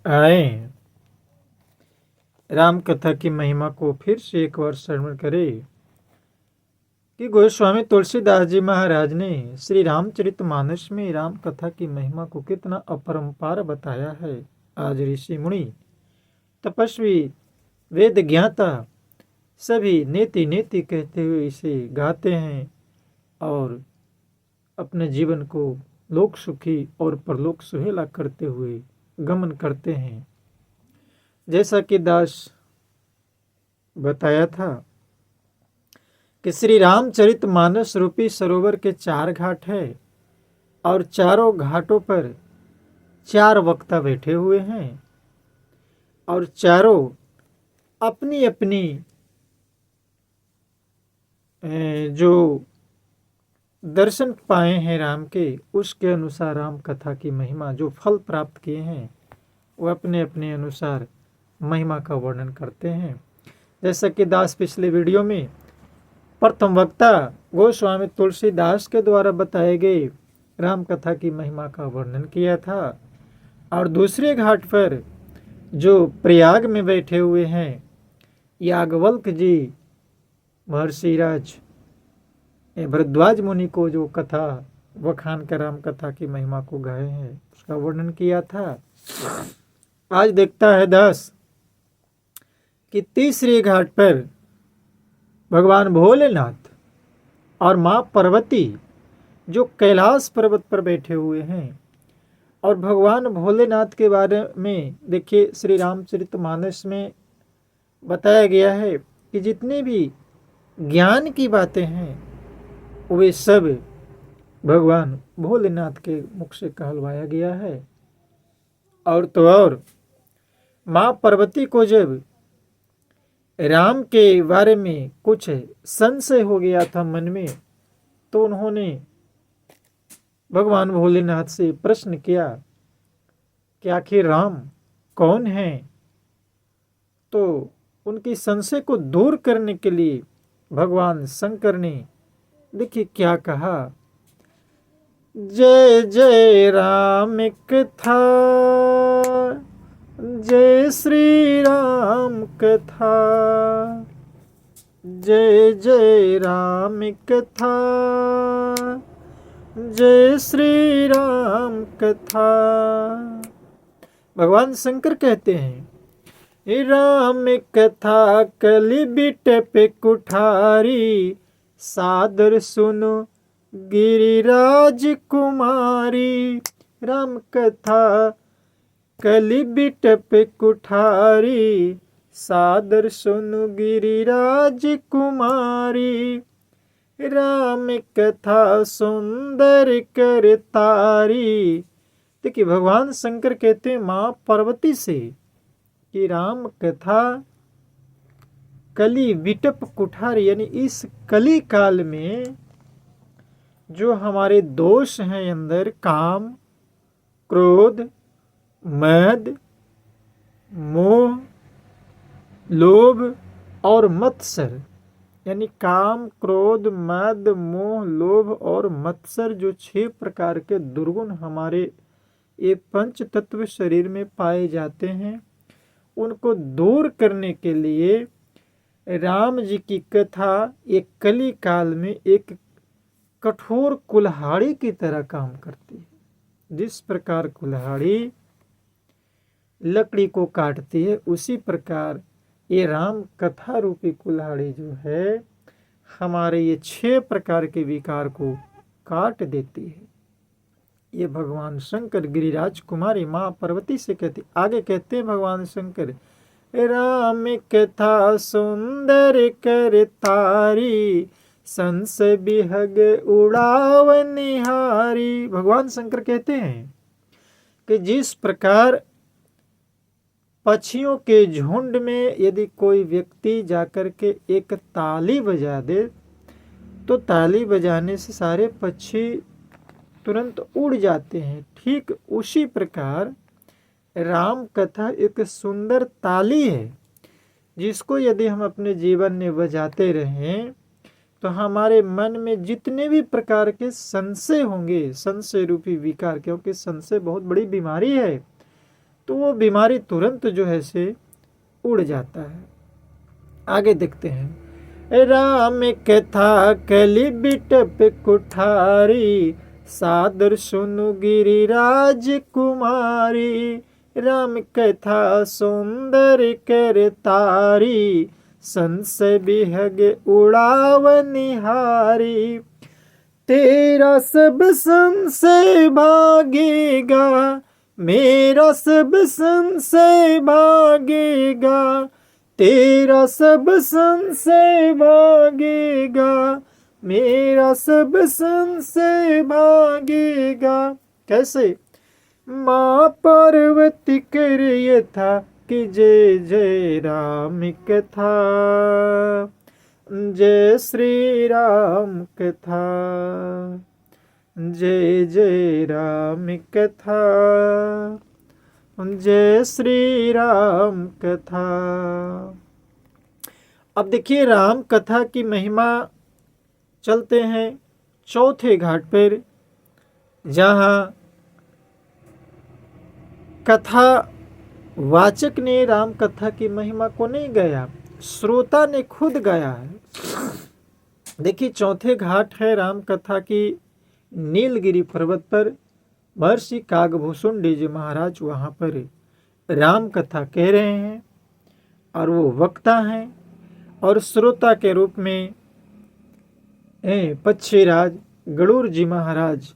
आए राम कथा की महिमा को फिर से एक बार श्रवण करें कि गोस्वामी तुलसीदास जी महाराज ने श्री रामचरितमानस में राम कथा की महिमा को कितना अपरंपार बताया है। आज ऋषि मुनि तपस्वी वेद ज्ञाता सभी नेति नेति कहते हुए इसे गाते हैं और अपने जीवन को लोक सुखी और परलोक सुहेला करते हुए गमन करते हैं। जैसा कि दास बताया था कि श्री रामचरितमानस रूपी सरोवर के 4 घाट है और चारों घाटों पर 4 वक्ता बैठे हुए हैं और चारों अपनी अपनी जो दर्शन पाए हैं राम के, उसके अनुसार राम कथा की महिमा जो फल प्राप्त किए हैं वो अपने अपने अनुसार महिमा का वर्णन करते हैं। जैसा कि दास पिछले वीडियो में प्रथम वक्ता गोस्वामी तुलसीदास के द्वारा बताए गए राम कथा की महिमा का वर्णन किया था और दूसरे घाट पर जो प्रयाग में बैठे हुए हैं याज्ञवल्क्य जी महर्षिराज भरद्वाज मुनि को जो कथा वखान कर राम कथा की महिमा को गाए हैं उसका वर्णन किया था। आज देखता है दास कि तीसरे घाट पर भगवान भोलेनाथ और माँ पार्वती जो कैलाश पर्वत पर बैठे हुए हैं और भगवान भोलेनाथ के बारे में देखिए श्री रामचरितमानस में बताया गया है कि जितने भी ज्ञान की बातें हैं वे सब भगवान भोलेनाथ के मुख से कहलवाया गया है। और तो और माँ पार्वती को जब राम के बारे में कुछ संशय हो गया था मन में तो उन्होंने भगवान भोलेनाथ से प्रश्न किया कि आखिर राम कौन है। तो उनकी संशय को दूर करने के लिए भगवान शंकर ने देखिए क्या कहा, जय जय राम कथा, जय श्री राम कथा, जय जय राम कथा, जय श्री राम कथा। भगवान शंकर कहते हैं राम कथा कलि बिटप कुठारी, सादर सुनो गिरिराज कुमारी। राम कथा कलि बिटप कुठारी, सादर सुनो गिरिराज कुमारी। राम कथा सुंदर कर तारी। देखिए भगवान शंकर कहते हैं माँ पार्वती से कि राम कथा कली विटप कुठारी यानी इस कली काल में जो हमारे दोष हैं अंदर काम क्रोध मद मोह लोभ और मत्सर यानी काम क्रोध मद मोह लोभ और मत्सर जो 6 प्रकार के दुर्गुण हमारे ये पंच तत्व शरीर में पाए जाते हैं उनको दूर करने के लिए राम जी की कथा एक कली काल में एक कठोर कुल्हाड़ी की तरह काम करती है। जिस प्रकार कुल्हाड़ी लकड़ी को काटती है उसी प्रकार ये राम कथा रूपी कुल्हाड़ी जो है हमारे ये 6 प्रकार के विकार को काट देती है। ये भगवान शंकर गिरिराज कुमारी माँ पार्वती से कहते, आगे कहते हैं भगवान शंकर राम कथा सुंदर कर तारी, संस बिहग उड़ाव निहारी। भगवान शंकर कहते हैं कि जिस प्रकार पक्षियों के झुंड में यदि कोई व्यक्ति जाकर के एक ताली बजा दे तो ताली बजाने से सारे पक्षी तुरंत उड़ जाते हैं, ठीक उसी प्रकार राम कथा एक सुंदर ताली है जिसको यदि हम अपने जीवन में बजाते रहें तो हमारे मन में जितने भी प्रकार के संशय होंगे, संशय रूपी विकार, क्योंकि संशय बहुत बड़ी बीमारी है, तो वो बीमारी तुरंत जो है से उड़ जाता है। आगे देखते हैं। राम कथा कली बिटप कुठारी, सादर सुनु गिरिराज कुमारी। राम कथा सुंदर कर तारी, संशय बिहग उड़ाव निहारी। तेरा सब संशय भागेगा, मेरा सब संशय भागेगा। तेरा सब संशय भागेगा, मेरा सब संशय भागेगा। कैसे? माँ पार्वती कर यथा कि जय जय राम कथा, जय श्री राम कथा, जय जय राम कथा, जय श्री राम कथा। अब देखिए राम कथा की महिमा। चलते हैं चौथे घाट पर, जहाँ कथा वाचक ने राम कथा की महिमा को नहीं गाया, श्रोता ने खुद गाया है। देखिए चौथे घाट है राम कथा की, नीलगिरी पर्वत पर महर्षि कागभूषुंडी जी महाराज वहाँ पर राम कथा कह रहे हैं, और वो वक्ता हैं, और श्रोता के रूप में पक्षीराज गरुड़ जी महाराज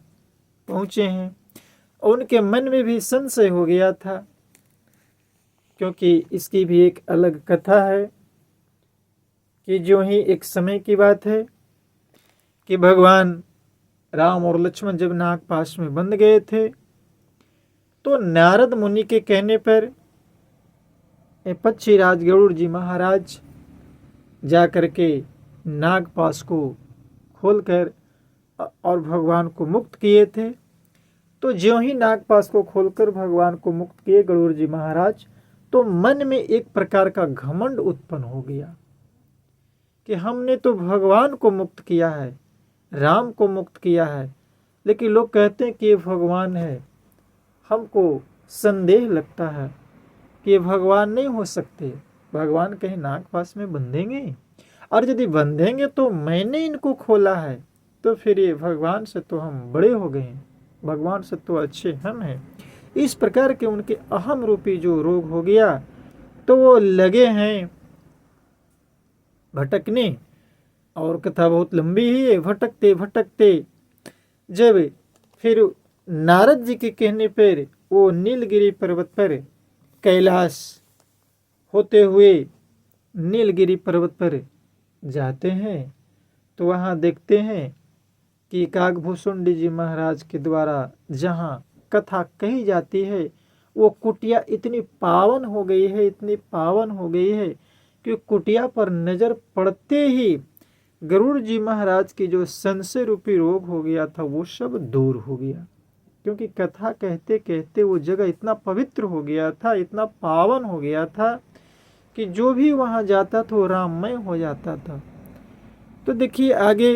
पहुँचे हैं। उनके मन में भी संशय हो गया था, क्योंकि इसकी भी एक अलग कथा है कि जो ही एक समय की बात है कि भगवान राम और लक्ष्मण जब नागपाश में बंध गए थे, तो नारद मुनि के कहने पर पक्षीराज गरुड़ जी महाराज जाकर के नागपाश को खोलकर और भगवान को मुक्त किए थे। तो ज्यों ही नागपाश को खोलकर भगवान को मुक्त किए गरुड़ जी महाराज, तो मन में एक प्रकार का घमंड उत्पन्न हो गया कि हमने तो भगवान को मुक्त किया है, राम को मुक्त किया है, लेकिन लोग कहते हैं कि ये भगवान है। हमको संदेह लगता है कि ये भगवान नहीं हो सकते। भगवान कहीं नागपाश में बंधेंगे, और यदि बंधेंगे तो मैंने इनको खोला है, तो फिर ये भगवान से तो हम बड़े हो गए हैं, भगवान से तो अच्छे हम हैं। इस प्रकार के उनके अहम रूपी जो रोग हो गया, तो वो लगे हैं भटकने। और कथा बहुत लंबी ही है। भटकते भटकते जब फिर नारद जी के कहने पर वो नीलगिरी पर्वत पर कैलाश होते हुए नीलगिरी पर्वत पर जाते हैं, तो वहाँ देखते हैं कि कागभूषुंडी जी महाराज के द्वारा जहाँ कथा कही जाती है, वो कुटिया इतनी पावन हो गई है, इतनी पावन हो गई है कि कुटिया पर नजर पड़ते ही गरुड़ जी महाराज की जो संशय रूपी रोग हो गया था, वो सब दूर हो गया। क्योंकि कथा कहते कहते वो जगह इतना पवित्र हो गया था, इतना पावन हो गया था कि जो भी वहाँ जाता था वो राममय हो जाता था। तो देखिए आगे,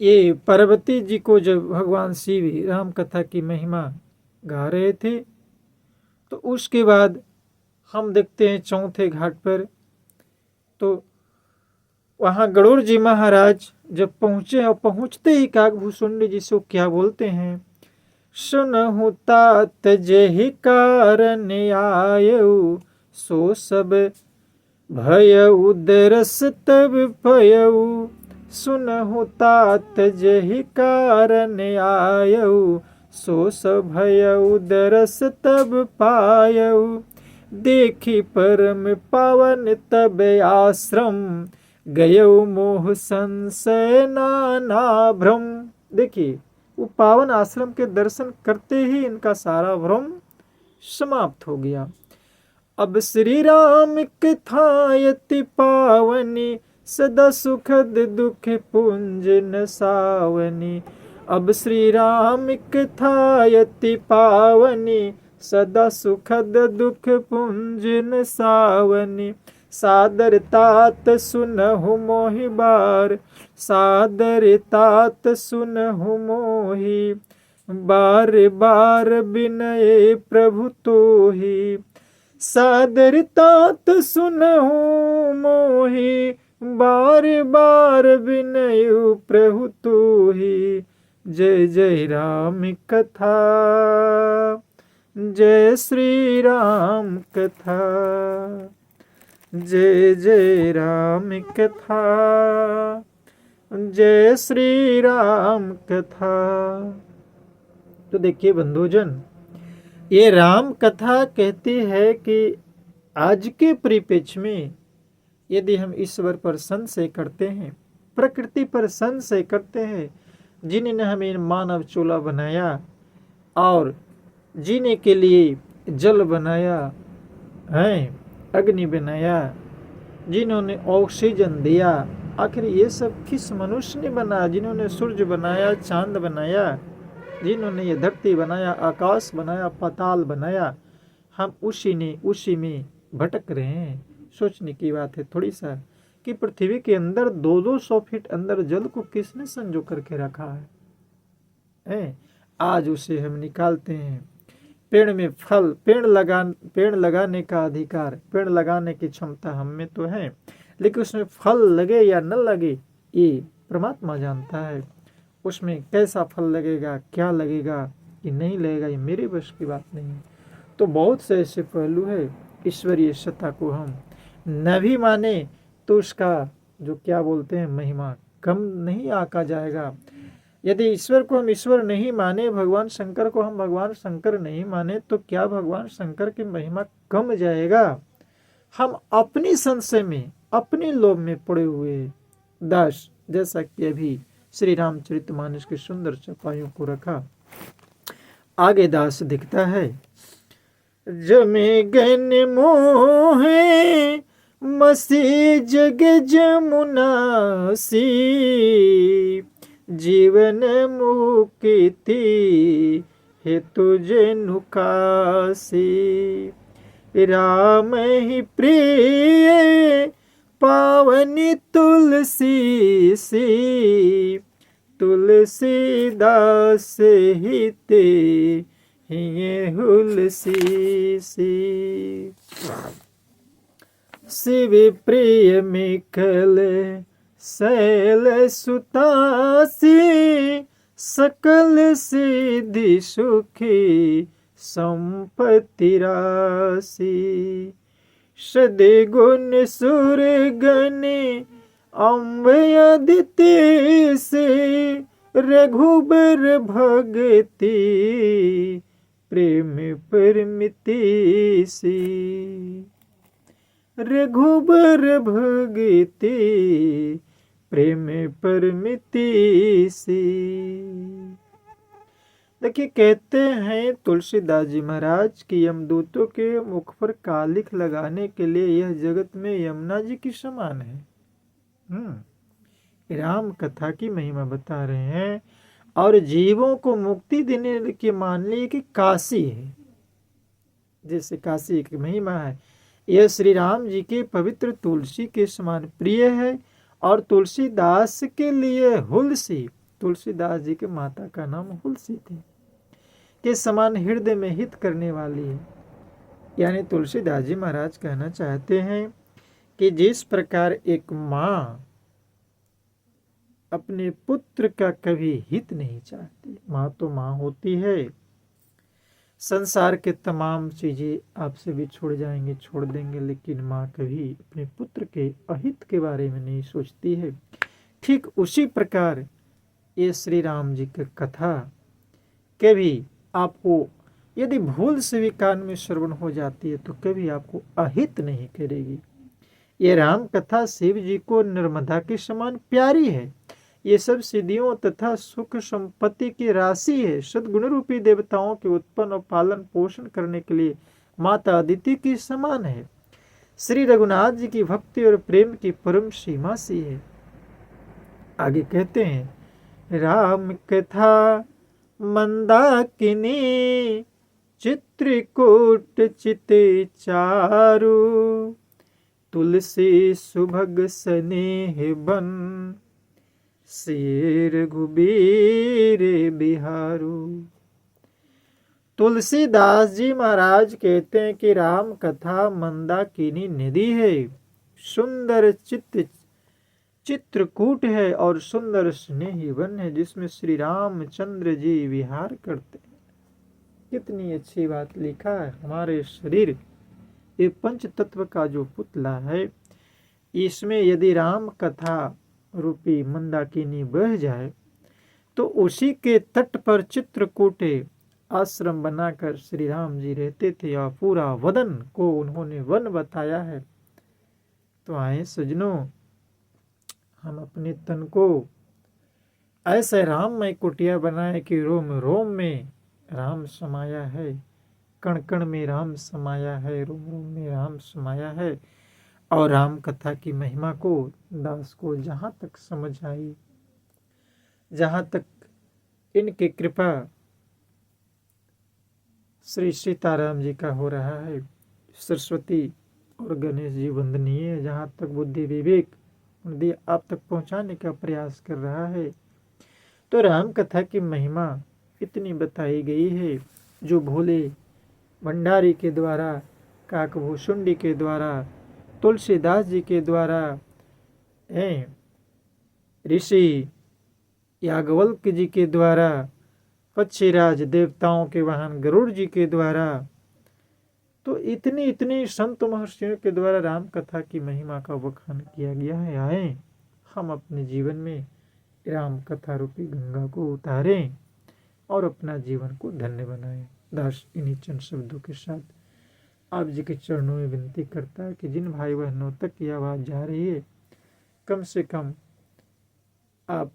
ये पार्वती जी को जब भगवान शिव राम कथा की महिमा गा रहे थे, तो उसके बाद हम देखते हैं चौथे घाट पर, तो वहाँ गरुड़ जी महाराज जब पहुँचे, और पहुँचते ही कागभूषुंडी जी से क्या बोलते हैं, सुनहु तात जेहि कारण आयउ, सो सब भयउ दरस तब पयउ। सुनहु तात जेहि कारण आयउ, सो सब भयउ दरस तब पायउ। देखी परम पावन तब आश्रम, गयउ मोह संशय नाना भ्रम। देखिए वो पावन आश्रम के दर्शन करते ही इनका सारा भ्रम समाप्त हो गया। अब श्री राम कथायति पावनी, सदा सुखद दुख पुंज न सावनी। अब श्री राम कथायति पावनी, सदा सुखद दुख पुंज न सावनी। सादर तात सुनहु मोहि बार, सादर तात सुनहु मोहि बार बार विनय प्रभु तो ही, सादरता तो सुनहु मोहि। बार बार विनय प्रभु तो ही, जय जय राम कथा, जय श्री राम कथा, जय जय राम कथा, जय श्री राम कथा। तो देखिए बंधुजन, ये राम कथा कहती है कि आज के परिप्रेक्ष्य में यदि हम ईश्वर पर संशय करते हैं, प्रकृति पर संशय करते हैं, जिन्होंने हमें मानव चूल्हा बनाया और जीने के लिए जल बनाया है, अग्नि बनाया, जिन्होंने ऑक्सीजन दिया, आखिर ये सब किस मनुष्य ने बनाया? जिन्होंने सूर्य बनाया, चांद बनाया, जिन्होंने ये धरती बनाया, आकाश बनाया, पाताल बनाया, हम उसी में भटक रहे हैं। सोचने की बात है थोड़ी सा कि पृथ्वी के अंदर 200 फीट अंदर जल को किसने संजो करके रखा है? आज उसे हम निकालते हैं। पेड़ में फल, पेड़ लगाने का अधिकार, पेड़ लगाने की क्षमता हम में तो है, लेकिन उसमें फल लगे या न लगे ये परमात्मा जानता है। उसमें कैसा फल लगेगा, क्या लगेगा कि नहीं लगेगा, ये मेरे बस की बात नहीं है। तो बहुत से ऐसे पहलू है, ईश्वरीय सत्ता को हम न भी माने तो उसका जो क्या बोलते हैं महिमा कम नहीं आका जाएगा। यदि ईश्वर को हम ईश्वर नहीं माने, भगवान शंकर को हम भगवान शंकर नहीं माने, तो क्या भगवान शंकर की महिमा कम जाएगा? हम अपनी संशय में, अपने लोभ में पड़े हुए दास, जैसा कि अभी श्री रामचरितमानस के सुंदर चौपाइयों को रखा। आगे दास दिखता है, जमे गन मोहे मसी जग जमुना सी, जीवन मुक्ति हेतु जनुकासी। राम ही प्रिय पावनी तुलसी सी, तुलसी दास हिते हिये हुलसी सी। शिव प्रिय मिखल शैल सुतासी, सकल सिद्धि सुखी संपत्ति राशि। सदे गुण सुर गण अम्ब अदिति से, रघुबर भगति प्रेम परमिति सी। रघुबर भगति प्रेम परमिति सी। देखिए कहते हैं तुलसीदास जी महाराज की यमदूतों के मुख पर कालिख लगाने के लिए यह जगत में यमुना जी की समान है। राम कथा की महिमा बता रहे हैं और जीवों को मुक्ति देने की मान ली कि काशी है, जैसे काशी की महिमा है। यह श्री राम जी के पवित्र तुलसी के समान प्रिय है और तुलसीदास के लिए हुलसी, तुलसीदास जी के माता का नाम हुलसी थी, के समान हृदय में हित करने वाली है। यानी तुलसीदास जी महाराज कहना चाहते हैं कि जिस प्रकार एक माँ अपने पुत्र का कभी हित नहीं चाहती, माँ तो माँ होती है, संसार के तमाम चीजें आपसे भी छोड़ जाएंगे, छोड़ देंगे, लेकिन माँ कभी अपने पुत्र के अहित के बारे में नहीं सोचती है। ठीक उसी प्रकार ये श्री राम जी की कथा कभी आपको यदि भूल से भी कान में श्रवण हो जाती है तो कभी आपको अहित नहीं करेगी। ये राम कथा शिव जी को नर्मदा के समान प्यारी है। ये सब सिद्धियों तथा सुख संपत्ति की राशि है। सद्गुण रूपी देवताओं के उत्पन्न और पालन पोषण करने के लिए माता अदिति की समान है। श्री रघुनाथ जी की भक्ति और प्रेम की परम सीमा सी है। आगे कहते हैं, राम कथा मंदाकिनी चित्रकूट चिते चारु, तुलसी सुभग स्नेह बन, शेर रघुबीर बिहारू। तुलसीदास जी महाराज कहते हैं कि राम कथा मंदाकिनी नदी है, सुंदर चित्रकूट है और सुंदर स्नेही वन है जिसमें श्री रामचंद्र जी विहार करते हैं। कितनी अच्छी बात लिखा है। हमारे शरीर ये पंच तत्व का जो पुतला है, इसमें यदि राम कथा रूपी मंदाकिनी बह जाए तो उसी के तट पर चित्रकूटे आश्रम बनाकर श्री राम जी रहते थे और पूरा वदन को उन्होंने वन बताया है। तो आए सजनों, हम अपने तन को ऐसे राममय कुटिया बनाए कि रोम रोम में राम समाया है, कण कण में राम समाया है, रोम रोम में राम समाया है। और राम कथा की महिमा को दास को जहाँ तक समझ आई, जहाँ तक इनकी कृपा श्री सीताराम जी का हो रहा है, सरस्वती और गणेश जी वंदनीय है। जहाँ तक बुद्धि विवेक आप तक पहुँचाने का प्रयास कर रहा है। तो राम कथा की महिमा इतनी बताई गई है, जो भोले भंडारी के द्वारा, काकभूषुंडी के द्वारा, तुलसीदास जी के द्वारा, ऋषि याज्ञवल्क्य जी के द्वारा, पक्षीराज देवताओं के वाहन गरुड़ जी के द्वारा, तो इतनी इतनी संत महर्षियों के द्वारा राम कथा की महिमा का बखान किया गया है। आए हम अपने जीवन में राम कथा रूपी गंगा को उतारें और अपना जीवन को धन्य बनाएं। दास इन्हीं चंद शब्दों के साथ आप जी के चरणों में विनती करता है कि जिन भाई बहनों तक ये आवाज़ जा रही है, कम से कम आप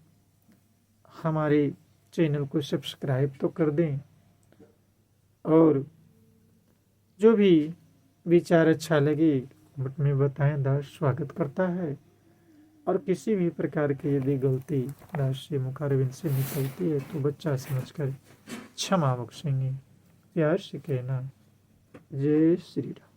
हमारे चैनल को सब्सक्राइब तो कर दें और जो भी विचार अच्छा लगे कमेंट में बताएं। दास स्वागत करता है। और किसी भी प्रकार की यदि गलती दास से मुखारबिंद से निकलती है तो बच्चा समझकर क्षमा बख्शेंगे। प्यार से कहना, जय श्री राम।